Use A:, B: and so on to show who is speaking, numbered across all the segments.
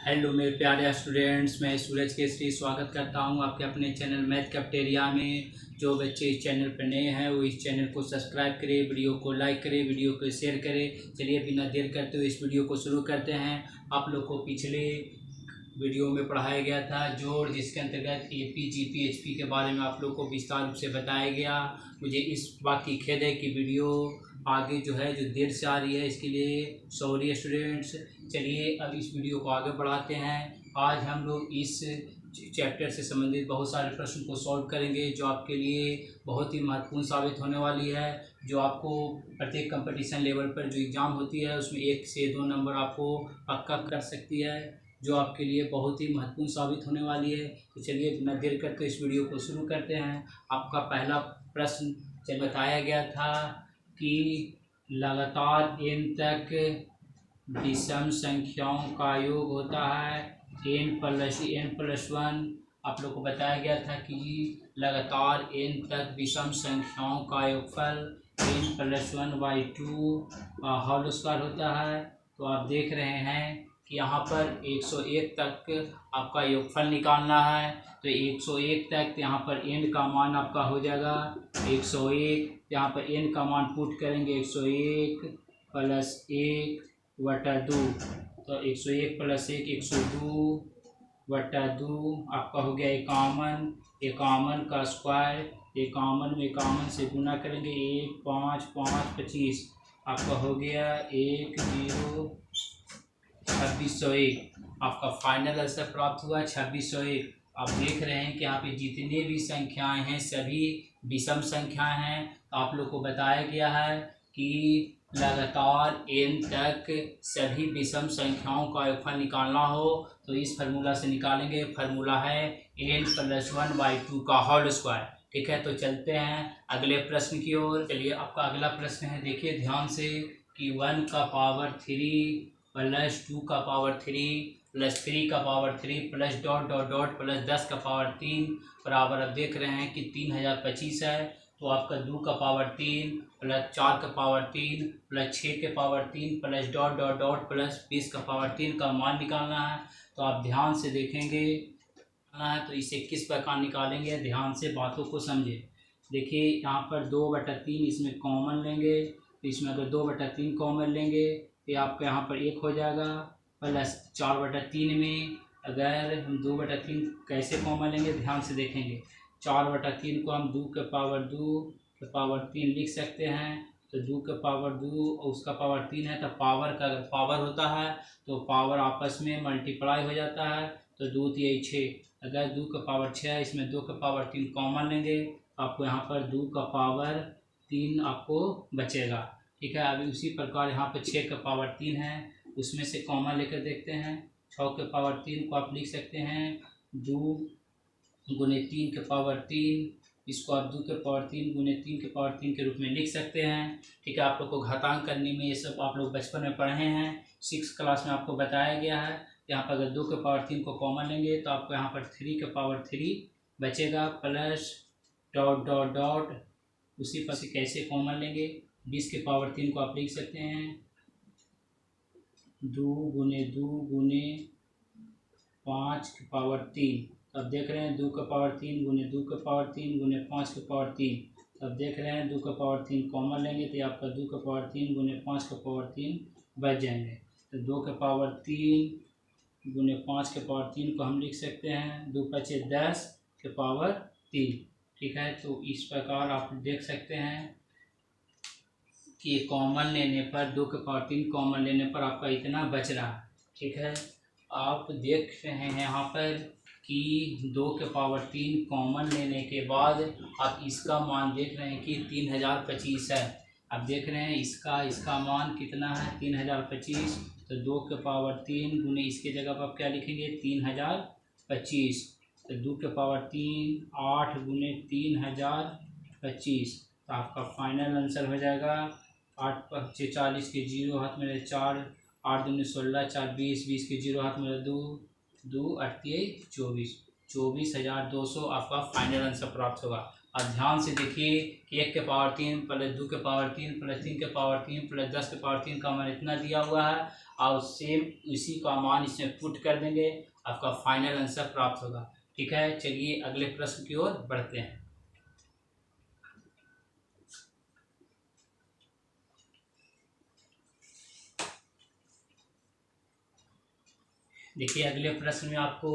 A: Hello मेरे प्यारे students, मैं सूरज केसरी स्वागत करता हूं आपके अपने चैनल मैथ कैफेटेरिया में। जो बच्चे इस चैनल पर नए हैं वो इस चैनल को सब्सक्राइब करें, वीडियो को लाइक करें, वीडियो को शेयर करें। चलिए बिना देर करते हुए इस वीडियो को शुरू करते हैं। आप लोग को पिछले वीडियो में पढ़ाया गया था जोड़, जिसके अंतर्गत AP GP HP के बारे में आप लोग को विस्तार रूप से बताया गया। मुझे इस बात की खेद है कि वीडियो आगे जो देर से आ रही है, इसके लिए सॉरी स्टूडेंट्स। चलिए अब इस वीडियो को आगे बढ़ाते हैं। आज हम लोग इस चैप्टर से संबंधित बहुत सारे प्रश्न को सॉल्व करेंगे, जो आपके लिए बहुत ही महत्वपूर्ण साबित होने वाली है। जो आपको प्रत्येक कंपटीशन लेवल पर जो एग्ज़ाम होती है उसमें 1 से 2 नंबर आपको पक्का कर सकती है, जो आपके लिए बहुत ही महत्वपूर्ण साबित होने वाली है। तो चलिए बिना देर करके इस वीडियो को शुरू करते हैं। आपका पहला प्रश्न बताया गया था कि लगातार n तक विषम संख्याओं का योग होता है n+1। आप लोग को बताया गया था कि लगातार n तक विषम संख्याओं का योगफल n+1/2 होल स्क्वायर होता है। तो आप देख रहे हैं कि यहाँ पर 101 तक आपका योगफल निकालना है। तो 101 तक यहाँ पर n का मान आपका हो जाएगा 101। यहाँ पर n का मान पुट करेंगे 101 + 1/2। तो 101 + 1 102/2 आपका हो गया 51। 51 का स्क्वायर, 51 में 51 से गुना करेंगे 1 5 5 25 आपका हो गया 2601। आपका फाइनल आंसर प्राप्त हुआ 2601। आप देख रहे हैं कि यहाँ पे जितने भी संख्याएं हैं सभी विषम संख्याएं हैं। तो आप लोग को बताया गया है कि लगातार n तक सभी विषम संख्याओं का योगफल निकालना हो तो इस फार्मूला से निकालेंगे। फार्मूला है n+1/2 का होल स्क्वायर। ठीक है, तो चलते हैं अगले प्रश्न की ओर। चलिए आपका अगला प्रश्न है, देखिए ध्यान से कि 1 का पावर 3 + 2 का पावर 3 + 3 का पावर 3 + ... + 10 का पावर 3 बराबर। अब देख रहे हैं कि 3025 है। तो आपका 2 का पावर 3 + 4 का पावर 3 + 6 के पावर 3 + ... + 20 का पावर 3 का मान निकालना है। तो आप ध्यान से देखेंगे तो इसे किस प्रकार निकालेंगे, ध्यान से बातों को समझे। देखिए यहाँ पर 2/3 इसमें कॉमन लेंगे। तो इसमें अगर 2/3 कॉमन लेंगे तो आपका यहाँ पर 1 हो जाएगा, प्लस 4/3 में अगर हम 2/3 कैसे कॉमन लेंगे ध्यान से देखेंगे। 4/3 को हम 2 के पावर 3 लिख सकते हैं। तो 2 के पावर 2 और उसका पावर 3 है, तो पावर का अगर पावर होता है तो पावर आपस में मल्टीप्लाई हो जाता है। तो 2 3 6, अगर 2 का पावर 6 है, इसमें 2 का पावर 3 कॉमन लेंगे तो आपको यहाँ पर 2 का पावर 3 आपको बचेगा। ठीक है, अभी उसी प्रकार यहाँ पर 6 का पावर 3 है, उसमें से कॉमन लेकर देखते हैं। 6 के पावर 3 को आप लिख सकते हैं 2 × 3 के पावर 3। इसको आप 2 के पावर 3 × 3 के पावर 3 के रूप में लिख सकते हैं। ठीक है, आप लोग को घातांक करने में ये सब आप लोग बचपन में पढ़े हैं, 6 क्लास में आपको बताया गया है। यहाँ पर अगर 2 के पावर 3 को कॉमन लेंगे तो आपको यहाँ पर 3 के पावर 3 बचेगा, प्लस ... उसी पर से कैसे कॉमन लेंगे, 20 के पावर 3 को आप लिख सकते हैं 2 × 2 × 5 के पावर 3। अब देख रहे हैं 2 का पावर 3 × 2 का पावर 3 × 5 के पावर 3। अब देख रहे हैं 2 का पावर 3 कॉमन लेंगे तो आपका 2 का पावर 3 × 5 का पावर 3 बच जाएंगे। तो 2 के पावर 3 × 5 के पावर 3 को हम लिख सकते हैं 2 × 5 = 10 के पावर 3। ठीक है, तो इस प्रकार आप देख सकते हैं कि कॉमन लेने पर 2 के पावर 3 कॉमन लेने पर आपका इतना बच रहा है। ठीक है, आप देख रहे हैं यहाँ पर कि 2 के पावर 3 कॉमन लेने के बाद आप इसका मान देख रहे हैं कि 3025 है। अब देख रहे हैं इसका मान कितना है 3025। तो 2 के पावर 3 गुने इसके जगह पर आप क्या लिखेंगे 3025। तो 2 के पावर 3 8 × 3025। तो आपका फाइनल आंसर हो जाएगा 8 × 5 = 40 के 0 हाथ में 4, 8 दूनी 16, 4 20, 20 के 0 हाथ में 2, 2 8 24, 24,200 आपका फाइनल आंसर प्राप्त होगा। अब ध्यान से देखिए कि 1 के पावर 3 + 2 के पावर 3 + 3 के पावर 3 + 10 के पावर 3 का मान इतना दिया हुआ है। और सेम इसी का मान इसमें पुट कर देंगे, आपका फाइनल आंसर प्राप्त होगा। ठीक है, चलिए अगले प्रश्न की ओर बढ़ते हैं। देखिए अगले प्रश्न में आपको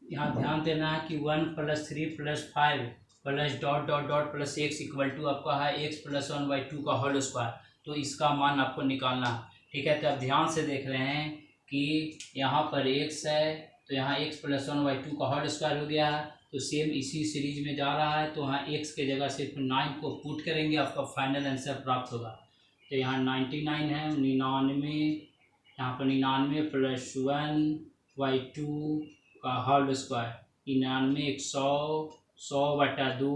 A: यहाँ ध्यान देना है कि 1+3+5 plus dot dot dot plus x equal to आपका है x+1/2 का होल स्क्वायर। तो इसका मान आपको निकालना है। ठीक है, तो आप ध्यान से देख रहे हैं कि यहाँ पर x है, तो यहाँ x+1/2 का होल स्क्वायर हो गया है। तो सेम इसी सीरीज में जा रहा है, तो यहाँ x के जगह सिर्फ 9 को पुट करेंगे, आपका फाइनल आंसर प्राप्त होगा। तो यहाँ 99 है, 99, यहाँ पर 99 + 1/2 का होल स्क्वायर, 99 100/2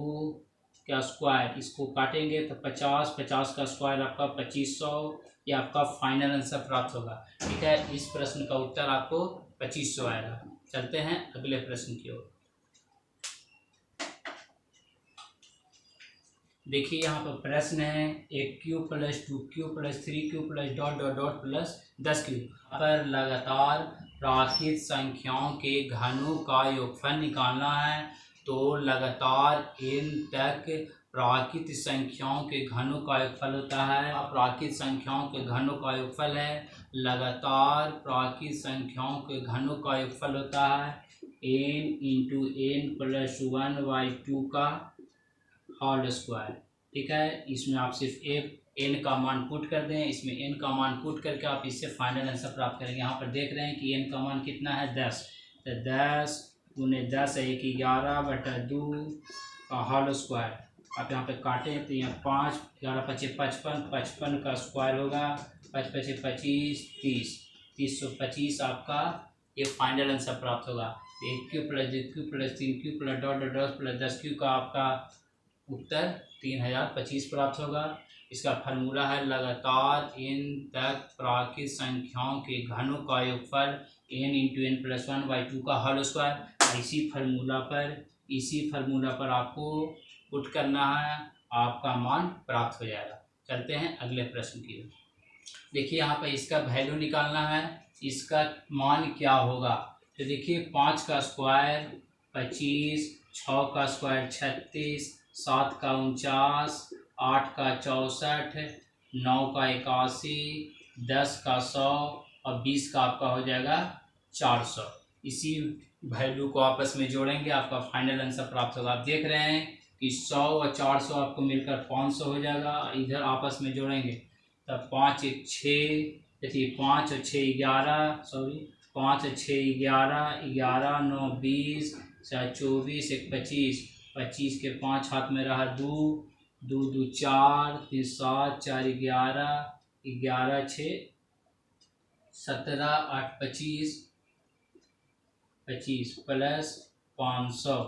A: का स्क्वायर, इसको काटेंगे तो 50, 50 का स्क्वायर आपका 2500, ये आपका फाइनल आंसर प्राप्त होगा। ठीक है, इस प्रश्न का उत्तर आपको 2500 आएगा। चलते हैं अगले प्रश्न की ओर। देखिए यहाँ पर प्रश्न है 1³ + 2³ + 3³ + डॉट डॉट डॉट प्लस 10³ पर लगातार प्राकृत संख्याओं के घनों का योगफल निकालना है। तो लगातार n तक प्राकृत संख्याओं के घनों का योगफल होता है। प्राकृत संख्याओं के घनों का योगफल है, लगातार प्राकृत संख्याओं के घनों का योगफल होता है n × n + 1/2 का होल स्क्वायर। ठीक है, इसमें आप सिर्फ n का मान पुट कर दें, इसमें n का मान पुट करके आप इससे फाइनल आंसर प्राप्त करेंगे। यहाँ पर देख रहे हैं कि n का मान कितना है 10, तो 10 × 10 है 11/2 का होल स्क्वायर। आप यहाँ पे काटें तो यहाँ 5, 11 × 5 = 55, 55 का स्क्वायर होगा, 5 × 5 = 25, 30, 325 आपका ये फाइनल आंसर प्राप्त होगा। 1³ + 2³ + 3³ + डॉट डॉट डॉट प्लस 10³ का आपका उत्तर 3025 प्राप्त होगा। इसका फार्मूला है लगातार n तक प्राकृत संख्याओं के घनों का योगफल n × n + 1/2 का होल स्क्वायर। इसी फार्मूला पर आपको पुट करना है, आपका मान प्राप्त हो जाएगा। चलते हैं अगले प्रश्न की ओर। देखिए यहाँ पर इसका वैल्यू निकालना है, इसका मान क्या होगा। तो देखिए 5 का स्क्वायर 25, 6 का स्क्वायर 36, 7 का 49, 8 का 64, 9 का 81, 10 का 100 और 20 का आपका हो जाएगा 400। इसी वैल्यू को आपस में जोड़ेंगे, आपका फाइनल आंसर प्राप्त होगा। आप देख रहे हैं कि 100 और 400 आपको मिलकर 500 हो जाएगा। इधर आपस में जोड़ेंगे तब 5 × 6, देखिए 5 और 6 11, 5 और 6 11, 11 9 20, 24 1 25, 25 के 5 हाथ में रहा 2, 2 2 4, 3 7, 4 11, 11 6 17, 8 25, 25 प्लस 500।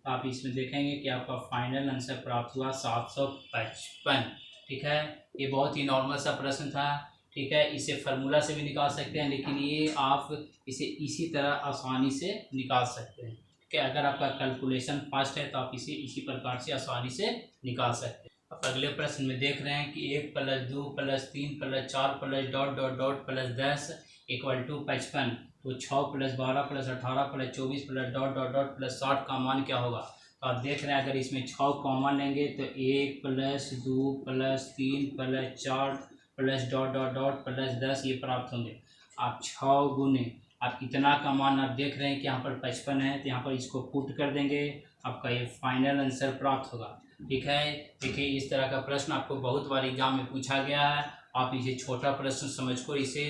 A: आप इसमें देखेंगे कि आपका फाइनल आंसर प्राप्त हुआ 755। ठीक है, ये बहुत ही नॉर्मल सा प्रश्न था। ठीक है, इसे फार्मूला से भी निकाल सकते हैं, लेकिन ये आप इसे इसी तरह आसानी से निकाल सकते हैं। ठीक है, अगर आपका कैलकुलेशन फास्ट है तो आप इसे इसी प्रकार से आसानी से निकाल सकते हैं। अब अगले प्रश्न में देख रहे हैं कि 1 + 2 + 3 + 4 + डॉट डॉट डॉट प्लस 10 = 55। तो 6 + 12 + 18 + 24 + डॉट डॉट डॉट प्लस 60 का मान क्या होगा। तो आप देख रहे हैं अगर इसमें 6 कॉमन लेंगे तो 1 + 2 + 3 + 4 + डॉट डॉट डॉट प्लस 10 ये प्राप्त होंगे। आप 6 गुने आप इतना का मान आप देख रहे हैं कि यहाँ पर 55 है, तो यहाँ पर इसको पुट कर देंगे, आपका ये फाइनल आंसर प्राप्त होगा। ठीक है, देखिए इस तरह का प्रश्न आपको बहुत बार एग्जाम में पूछा गया है। आप इसे छोटा प्रश्न समझकर इसे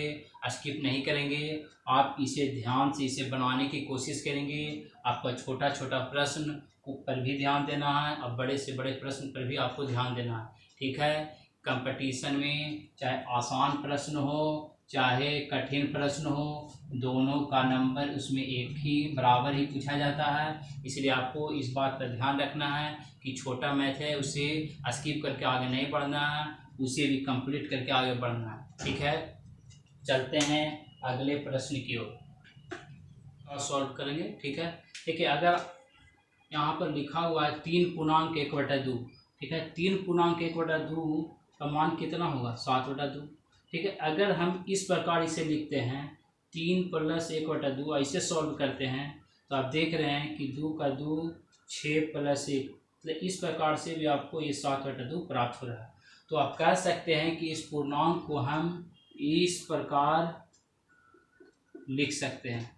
A: स्किप नहीं करेंगे, आप इसे ध्यान से इसे बनाने की कोशिश करेंगे। आपका छोटा छोटा प्रश्न पर भी ध्यान देना है और बड़े से बड़े प्रश्न पर भी आपको ध्यान देना है। ठीक है, कंपटीशन में चाहे आसान प्रश्न हो चाहे कठिन प्रश्न हो, दोनों का नंबर उसमें एक ही बराबर ही पूछा जाता है। इसलिए आपको इस बात पर ध्यान रखना है कि छोटा मैथ है उसे स्किप करके आगे नहीं बढ़ना है, उसे भी कंप्लीट करके आगे बढ़ना है। ठीक है, चलते हैं अगले प्रश्न की ओर सॉल्व करेंगे। ठीक है, देखिए अगर यहाँ पर लिखा हुआ है 3.1/2। ठीक है, 3.1/2 का मान कितना होगा 7/2। ठीक है, अगर हम इस प्रकार इसे लिखते हैं 3 + 1/2 ऐसे सॉल्व करते हैं तो आप देख रहे हैं कि 2 का 2 6 + 1, तो इस प्रकार से भी आपको ये 7/2 प्राप्त हो रहा है। तो आप कह सकते हैं कि इस पूर्णांक को हम इस प्रकार लिख सकते हैं।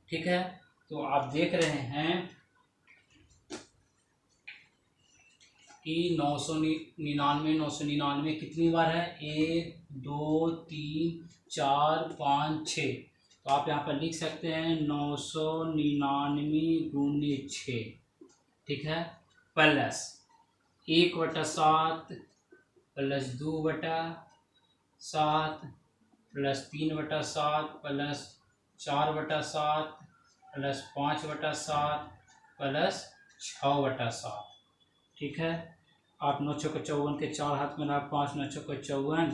A: ठीक है, तो आप देख रहे हैं कि 999 कितनी बार है, 1 2 3 4 5 6, तो आप यहाँ पर लिख सकते हैं 999 × 6, ठीक है, plus 1/7 plus 2/7 plus 3/7 plus 4/7 plus 5/7 plus 6/7। ठीक है, आप 9 × 54 के 4 हाथ में ना 5, 9 × 54,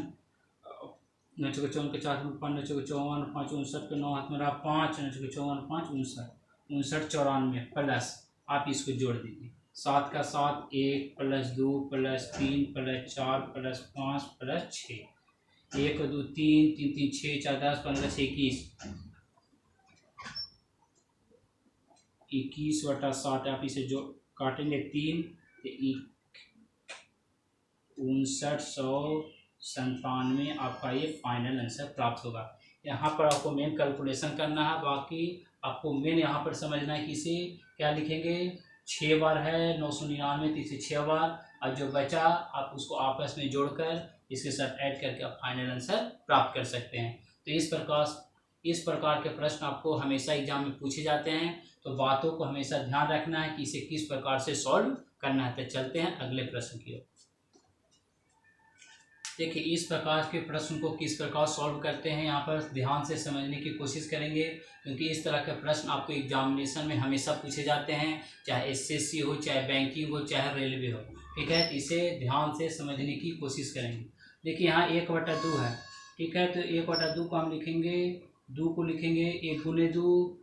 A: 9 × 54 के 4 हाथ में 5, 9 × 54, 5 59 के 9 हाथ में रहा 5, 9 × 54 5 59, 59 94 प्लस आप इसको जोड़ दीजिए 7 का 7 1 + 2 + 3 + 4 + 5 + 6, 1 2 3 3 3 6 4 10 15 21, 21/7 आप इसे जो काटेंगे 3 तो 5997 आपका ये फाइनल आंसर प्राप्त होगा। यहाँ पर आपको मेन कैलकुलेशन करना है, बाकी आपको मेन यहाँ पर समझना है कि इसे क्या लिखेंगे, 6 बार है 999 तो इसे 6 बार, और जो बचा आप उसको आपस में जोड़कर इसके साथ ऐड करके आप फाइनल आंसर प्राप्त कर सकते हैं। तो इस प्रकार के प्रश्न आपको हमेशा एग्जाम में पूछे जाते हैं, तो बातों को हमेशा ध्यान रखना है कि इसे किस प्रकार से सॉल्व करना है। तो चलते हैं अगले प्रश्न की ओर। देखिए, इस प्रकार के प्रश्न को किस प्रकार सॉल्व करते हैं यहाँ पर ध्यान से समझने की कोशिश करेंगे, क्योंकि इस तरह के प्रश्न आपको एग्जामिनेशन में हमेशा पूछे जाते हैं, चाहे एसएससी हो, चाहे बैंकिंग हो, चाहे रेलवे हो। ठीक है, तो इसे ध्यान से समझने की कोशिश करेंगे। देखिए, यहाँ 1/2 है। ठीक है, तो 1/2 को हम लिखेंगे, 2 को लिखेंगे 1 × 2,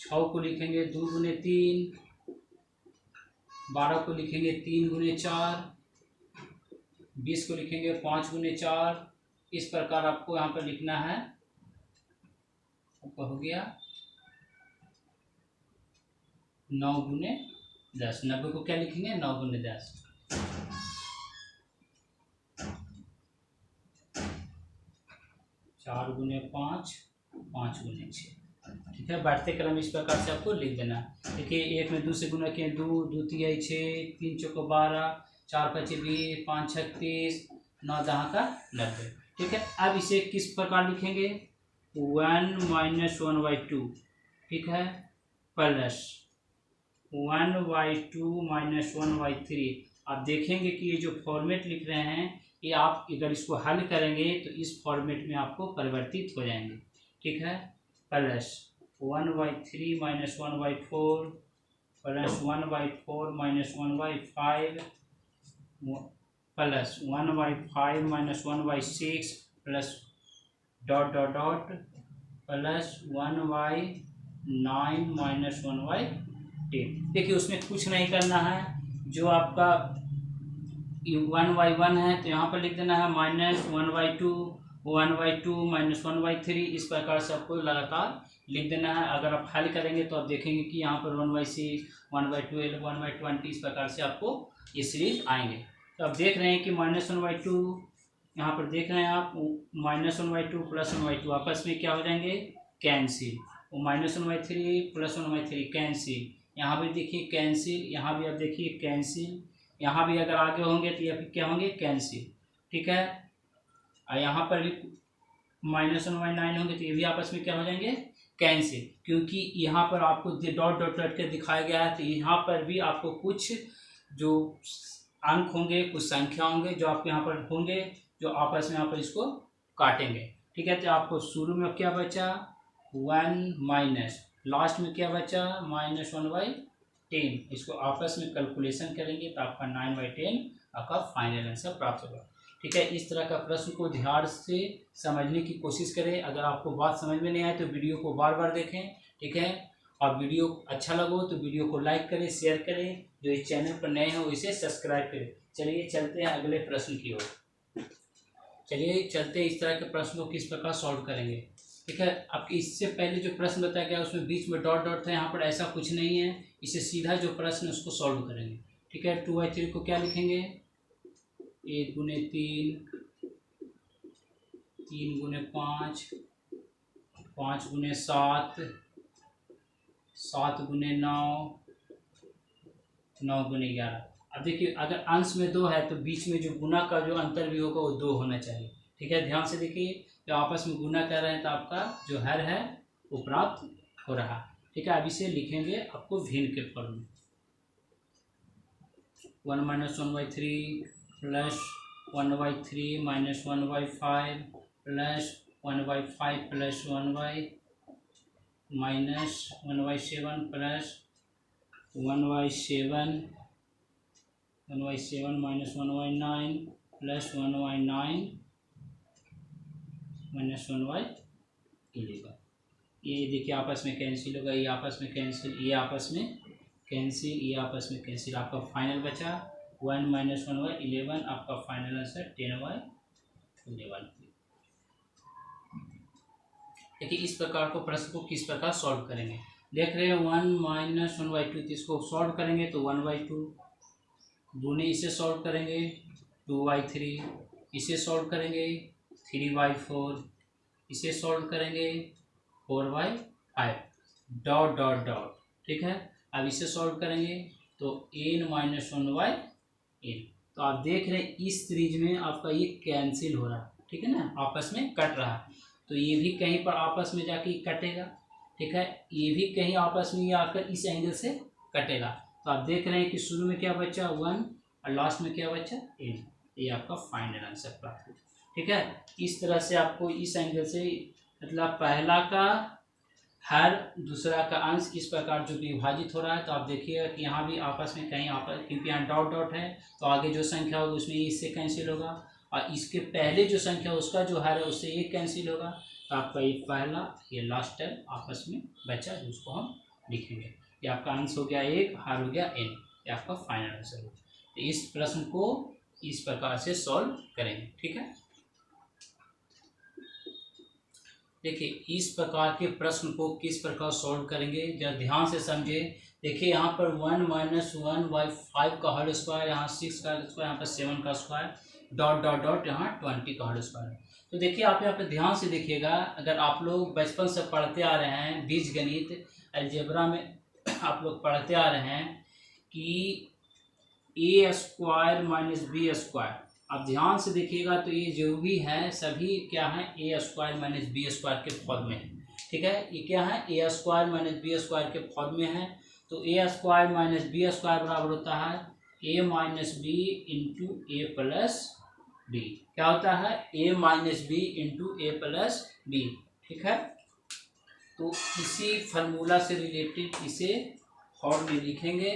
A: 6 को लिखेंगे 2 × 3, 12 को लिखेंगे 3 × 4, 20 को लिखेंगे 5 × 4। इस प्रकार आपको यहाँ पर लिखना है। आपका हो गया 9 × 10। 90 को क्या लिखेंगे, 9 × 10। 4 × 5, 5 × 6। ठीक है, बढ़ते क्रम इस प्रकार से आपको लिख देना है। देखिए, 1 में 2 से गुना किए 2, 2 3 6, 3 चौको 12, 4 5 20, 5 36, 9 10 का 90। ठीक है, अब इसे किस प्रकार लिखेंगे, 1 - 1/2। ठीक है, प्लस 1/2 - 1/3। आप देखेंगे कि ये जो फॉर्मेट लिख रहे हैं, ये आप अगर इसको हल करेंगे तो इस फॉर्मेट में आपको परिवर्तित हो जाएंगे। ठीक है, plus 1/3 - 1/4 plus 1/4 - 1/5 plus 1/5 - 1/6 plus ... plus 1/9 - 1/10। देखिए, उसमें कुछ नहीं करना है, जो आपका 1/1 है तो यहाँ पर लिख देना है -1/2, 1/2 - 1/3। इस प्रकार से आपको लगातार लिख देना है। अगर आप हल करेंगे तो आप देखेंगे कि यहाँ पर 1/6, 1/12, 1/20 इस प्रकार से आपको ये सीरीज आएंगे। तो आप देख रहे हैं कि -1/2 यहाँ पर देख रहे हैं आप, -1/2 प्लस 1/2 आपस में क्या हो जाएंगे, कैंसिल। -1/3 प्लस 1/3 कैंसिल, यहाँ भी देखिए कैंसिल, यहाँ भी आप देखिए कैंसिल, यहाँ भी अगर आगे होंगे तो ये क्या होंगे, कैंसिल। ठीक है, और यहाँ पर भी -1/9 होंगे तो ये भी आपस में क्या हो जाएंगे, कैंसिल। क्योंकि यहाँ पर आपको डॉट डॉट करके दिखाया गया है, तो यहाँ पर भी आपको कुछ जो अंक होंगे, कुछ संख्या होंगे जो आपके यहाँ पर होंगे, जो आपस में यहाँ पर इसको काटेंगे। ठीक है, तो आपको शुरू में क्या बचा, 1 माइनस, लास्ट में क्या बचा, -1/10। इसको आपस में कैलकुलेशन करेंगे तो आपका 9/10 आपका फाइनल आंसर प्राप्त होगा। ठीक है, इस तरह का प्रश्न को ध्यान से समझने की कोशिश करें। अगर आपको बात समझ में नहीं आए तो वीडियो को बार बार देखें। ठीक है, और वीडियो अच्छा लगो तो वीडियो को लाइक करें, शेयर करें। जो इस चैनल पर नए हैं वो इसे सब्सक्राइब करें। चलिए चलते हैं अगले प्रश्न की ओर। चलिए चलते हैं इस तरह के प्रश्न को किस प्रकार सॉल्व करेंगे। ठीक है, आपके इससे पहले जो प्रश्न बताया गया उसमें बीच में डॉट डॉट था, यहाँ पर ऐसा कुछ नहीं है। इसे सीधा जो प्रश्न है उसको सॉल्व करेंगे। ठीक है, 2/3 को क्या लिखेंगे, 1 गुने 3, 3 गुने 5, 5 गुने 7, 7 गुने 9, 9 गुने 11। अब देखिए अगर अंश में 2 है तो बीच में जो गुना का जो अंतर भी होगा वो 2 होना चाहिए। ठीक है, ध्यान से देखिए, जब आपस में गुना कर रहे हैं तो आपका जो हर है वो प्राप्त हो रहा है। ठीक है, अब इसे लिखेंगे आपको भिन्न के फॉर्म में, 1 - 1/3 plus 1/3 minus 1/5 plus 1/5 plus 1/7 plus 1/7 minus 1/9 plus 1/9 minus 1/11। ये देखिए आपस में कैंसिल होगा, ये आपस में कैंसिल, ये आपस में कैंसिल, ये आपस में कैंसिल। आपका फाइनल बचा 1 - 1/11। आपका फाइनल आंसर 10/11। देखिए इस प्रकार को प्रश्न को किस प्रकार सॉल्व करेंगे। देख रहे हैं 1 - 1/2, तो इसको सॉल्व करेंगे तो 1/2 दूने इसे सॉल्व करेंगे 2/3, इसे सॉल्व करेंगे 3/4, इसे सॉल्व करेंगे 4/5, डॉट डॉट डॉट। ठीक है, अब इसे सॉल्व करेंगे तो n - 1/n। तो आप देख रहे हैं इस सीरीज में आपका ये कैंसिल हो रहा है। ठीक है ना, आपस में कट रहा है, तो ये भी कहीं पर आपस में जाके कटेगा। ठीक है, ये भी कहीं आपस में ये आकर इस एंगल से कटेगा। तो आप देख रहे हैं कि शुरू में क्या बचा 1 और लास्ट में क्या बचा n। ये आपका फाइनल आंसर प्राप्त हुआ। ठीक है, इस तरह से आपको इस एंगल से मतलब पहला का हर दूसरा का अंश इस प्रकार जो विभाजित हो रहा है, तो आप देखिएगा कि यहाँ भी आपस में कहीं आपस, क्योंकि यहाँ डॉट डॉट है तो आगे जो संख्या होगी उसमें इससे कैंसिल होगा, और इसके पहले जो संख्या उसका जो हर है उससे ये कैंसिल होगा। तो आपका ये पहला ये लास्ट टर्म आपस में बचा जो उसको हम लिखेंगे। ये आपका अंश हो गया 1, हर हो गया n। ये आपका फाइनल आंसर हो। तो इस प्रश्न को इस प्रकार से सॉल्व करेंगे। ठीक है, देखिए इस प्रकार के प्रश्न को किस प्रकार सॉल्व करेंगे जरा ध्यान से समझे। देखिए यहाँ पर 1 - 1/5 का होल स्क्वायर, यहाँ 6 का स्क्वायर, यहाँ पर 7 का स्क्वायर, डॉट डॉट डॉट यहाँ 20 का होल स्क्वायर। तो देखिए आप यहाँ पर ध्यान से देखिएगा, अगर आप लोग बचपन से पढ़ते आ रहे हैं बीजगणित अलजेब्रा में आप लोग पढ़ते आ रहे हैं कि a² माइनस b²। आप ध्यान से देखिएगा तो ये जो भी है सभी क्या है a² माइनस b² के फॉर्म में है। ठीक है, ये क्या है a² माइनस b² के फॉर्म में है। तो a² माइनस b² बराबर होता है a minus b into A plus B. क्या होता है a minus b into A plus B. ठीक है, तो इसी फार्मूला से रिलेटेड इसे फॉर्म में लिखेंगे।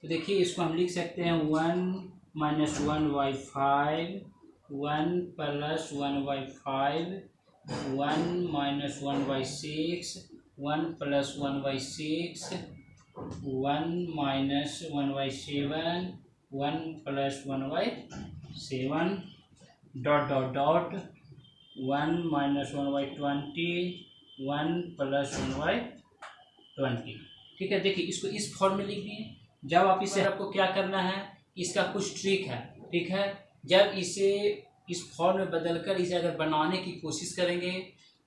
A: तो देखिए इसको हम लिख सकते हैं 1 - 1/5, 1 + 1/5, 1 - 1/6, 1 + 1/6, 1 - 1/7, 1 + 1/7, डॉट डॉट डॉट 1 - 1/20, 1 + 1/20। ठीक है, देखिए इसको इस फॉर्म में लिख दिए। जब आप इसे आपको क्या करना है, इसका कुछ ट्रिक है। ठीक है, जब इसे इस फॉर्म में बदलकर इसे अगर बनाने की कोशिश करेंगे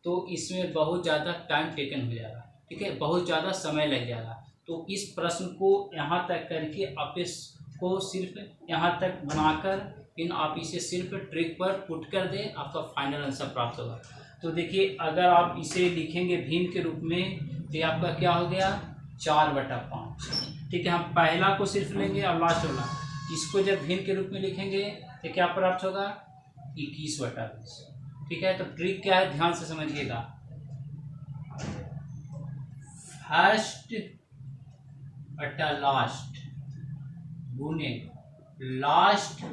A: तो इसमें बहुत ज़्यादा टाइम टेकन हो जाएगा। ठीक है, बहुत ज़्यादा समय लग जाएगा। तो इस प्रश्न को यहाँ तक करके आप इसको सिर्फ यहाँ तक बनाकर फिर आप इसे सिर्फ ट्रिक पर पुट कर दें, आपका फाइनल आंसर प्राप्त होगा। तो देखिए अगर आप इसे लिखेंगे भिन्न के रूप में तो ये आपका क्या हो गया 4/5। ठीक है, हम पहला को सिर्फ लेंगे और लास्ट वाला, इसको जब भिन्न के रूप में लिखेंगे तो क्या प्राप्त होगा 21/20। ठीक है, तो ट्रिक क्या है ध्यान से समझिएगा। फर्स्ट बटा लास्ट गुने लास्ट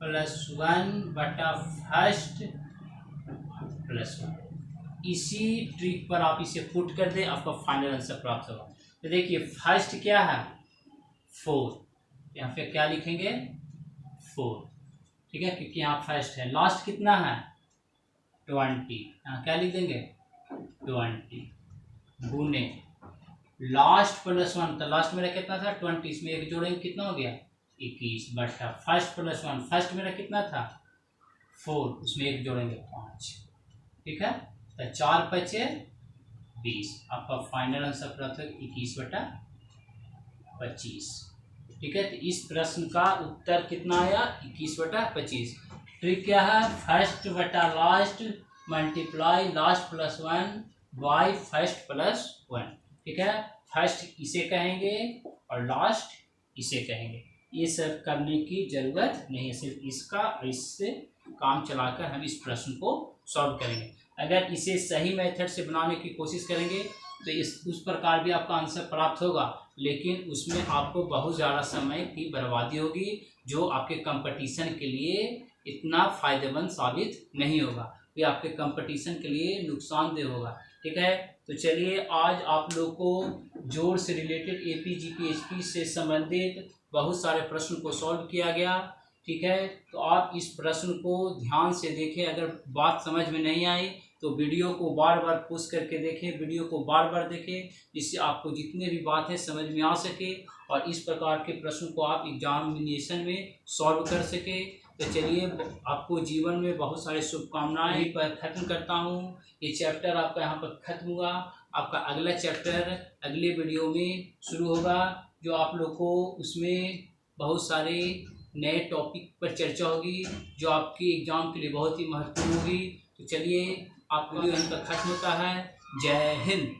A: प्लस 1/फर्स्ट प्लस 1। इसी ट्रिक पर आप इसे पुट कर दें, आपका फाइनल आंसर प्राप्त होगा। तो देखिए फर्स्ट क्या है 4, यहाँ पे क्या लिखेंगे 4। ठीक है, क्योंकि यहाँ फर्स्ट है। लास्ट कितना है 20, यहाँ क्या लिख देंगे 20 गुने लास्ट प्लस 1, तो लास्ट मेरा कितना था 20, इसमें एक जोड़ेंगे कितना हो गया 21 बटा फर्स्ट प्लस 1, फर्स्ट मेरा कितना था 4, उसमें एक जोड़ेंगे 5। ठीक है, तो 4 बचे 20, आपका फाइनल आंसर प्राप्त है 21 बटा 25। ठीक है, तो इस प्रश्न का उत्तर कितना आया 21 बटा 25। ट्रिक क्या है, फर्स्ट बटा last multiply last plus 1 by first plus 1। ठीक है, फर्स्ट इसे कहेंगे और लास्ट इसे कहेंगे। ये सब करने की जरूरत नहीं है, सिर्फ इसका इससे काम चलाकर हम इस प्रश्न को सॉल्व करेंगे। अगर इसे सही मेथड से बनाने की कोशिश करेंगे तो उस प्रकार भी आपका आंसर प्राप्त होगा, लेकिन उसमें आपको बहुत ज़्यादा समय की बर्बादी होगी, जो आपके कंपटीशन के लिए इतना फ़ायदेमंद साबित नहीं होगा, ये आपके कंपटीशन के लिए नुकसानदेह होगा। ठीक है, तो चलिए आज आप लोग को जोड़ से रिलेटेड AP GP HP से संबंधित बहुत सारे प्रश्न को सॉल्व किया गया। ठीक है, तो आप इस प्रश्न को ध्यान से देखें, अगर बात समझ में नहीं आई तो वीडियो को बार बार पुश करके देखें, वीडियो को बार बार देखें, जिससे आपको जितने भी बातें समझ में आ सके और इस प्रकार के प्रश्न को आप एग्जामिनेशन में सॉल्व कर सके। तो चलिए, आपको जीवन में बहुत सारी शुभकामनाएं। यहीं पर ख़त्म करता हूँ, ये चैप्टर आपका यहाँ पर ख़त्म हुआ। आपका अगला चैप्टर अगले वीडियो में शुरू होगा, जो आप लोग को उसमें बहुत सारे नए टॉपिक पर चर्चा होगी, जो आपके एग्ज़ाम के लिए बहुत ही महत्वपूर्ण होगी। तो चलिए, आप वीडियो यहीं पर खत्म होता है। जय हिंद।